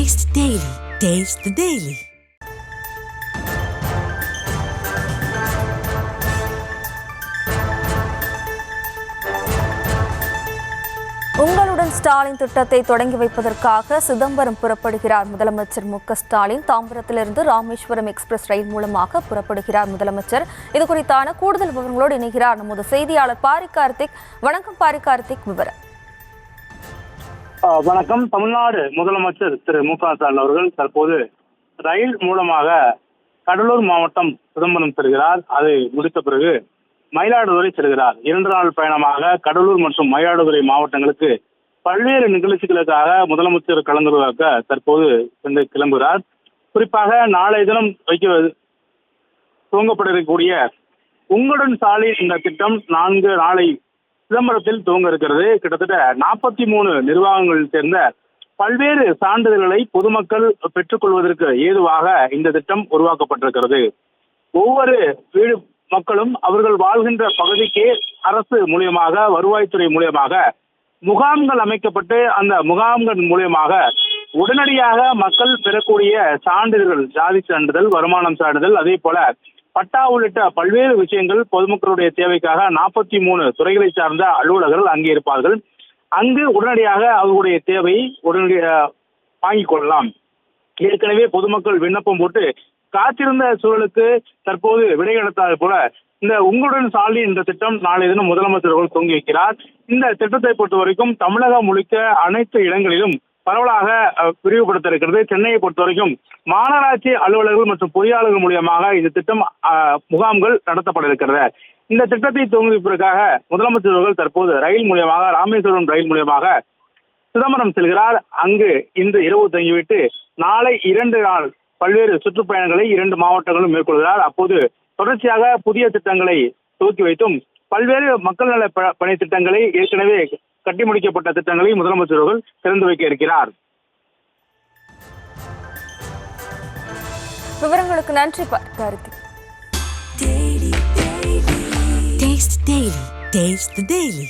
Taste the Daily. Taste the Daily. உங்களுடன் ஸ்டாலின் திட்டத்தை தொடங்கி வைப்பதற்காக சிதம்பரம் புறப்படுகிறார் முதலமைச்சர் ஸ்டாலின். தாம்பரத்திலிருந்து ராமேஸ்வரம் எக்ஸ்பிரஸ் ரயில் மூலமாக புறப்படுகிறார் முதலமைச்சர். இது குறித்தான கூடுதல் விவரங்களோடு இணைகிறார் நமது செய்தியாளர் பாரி கார்த்திக். வணக்கம் பாரி கார்த்திக், விவரம். வணக்கம். தமிழ்நாடு முதலமைச்சர் திரு ஸ்டாலின் அவர்கள் தற்போது ரயில் மூலமாக கடலூர் மாவட்டம் சிதம்பரம் செல்கிறார். அதை முடித்த பிறகு மயிலாடுதுறை செல்கிறார். 2 நாள் பயணமாக கடலூர் மற்றும் மயிலாடுதுறை மாவட்டங்களுக்கு பல்வேறு நிகழ்ச்சிகளுக்காக முதலமைச்சர் கலந்து கொள்ள தற்போது சென்று கிளம்புகிறார். குறிப்பாக நாளை தினம் துவங்கப்பட இருக்கக்கூடிய உங்களுடன் ஸ்டாலின் இந்த திட்டம் 4 நாளை சிதம்பரத்தில் துவங்க இருக்கிறது. கிட்டத்தட்ட 43 நிர்வாகங்கள் சேர்ந்த பல்வேறு சான்றிதழ்களை பொதுமக்கள் பெற்றுக்கொள்வதற்கு ஏதுவாக இந்த திட்டம் உருவாக்கப்பட்டிருக்கிறது. ஒவ்வொரு வீடு மக்களும் அவர்கள் வாழ்கின்ற பகுதிக்கு அரசு மூலியமாக, வருவாய்த்துறை மூலியமாக முகாம்கள் அமைக்கப்பட்டு அந்த முகாம்கள் மூலியமாக உடனடியாக மக்கள் பெறக்கூடிய சான்றிதழ்கள், ஜாதி சான்றிதழ், வருமானம் சான்றிதழ், அதே போல பட்டா உள்ளிட்ட பல்வேறு விஷயங்கள் பொதுமக்களுடைய தேவைக்காக 43 துறைகளை சார்ந்த அலுவலர்கள் அங்கே இருப்பார்கள். அங்கு உடனடியாக அவர்களுடைய தேவையை உடனடியாக வாங்கிக் கொள்ளலாம். ஏற்கனவே பொதுமக்கள் விண்ணப்பம் போட்டு காத்திருந்த சூழலுக்கு தற்போது விடை கிடைத்தாது போல இந்த உங்களுடன் ஸ்டாலின் என்ற திட்டம் நாளை தினம் முதலமைச்சர் அவர்கள் துவங்கி வைக்கிறார். இந்த திட்டத்தை பொறுத்த வரைக்கும் தமிழகம் முழுக்க அனைத்து இடங்களிலும் பரவலாக விரிவுபடுத்த இருக்கிறது. சென்னையை பொறுத்த வரைக்கும் மாநகராட்சி அலுவலர்கள் மற்றும் பொறியாளர்கள் மூலியமாக இந்த திட்டம் முகாம்கள் நடத்தப்பட இருக்கிறது. இந்த திட்டத்தை துவங்குவதற்காக முதலமைச்சர் அவர்கள் தற்போது ரயில் மூலியமாக, ராமேஸ்வரம் ரயில் மூலியமாக சிதம்பரம் செல்கிறார். அங்கு இன்று இரவு தங்கிவிட்டு நாளை 2 நாள் பல்வேறு சுற்றுப்பயணங்களை 2 மாவட்டங்களும் மேற்கொள்கிறார். அப்போது தொடர்ச்சியாக புதிய திட்டங்களை துவக்கி வைத்தும் பல்வேறு மக்கள் நல பணி திட்டங்களை, ஏற்கனவே கட்டி முடிக்கப்பட்ட திட்டங்களை முதலமைச்சர் அவர்கள் திறந்து வைக்க இருக்கிறார். விவரங்களுக்கு நன்றி Karthik. Taste the Daily. Taste the Daily.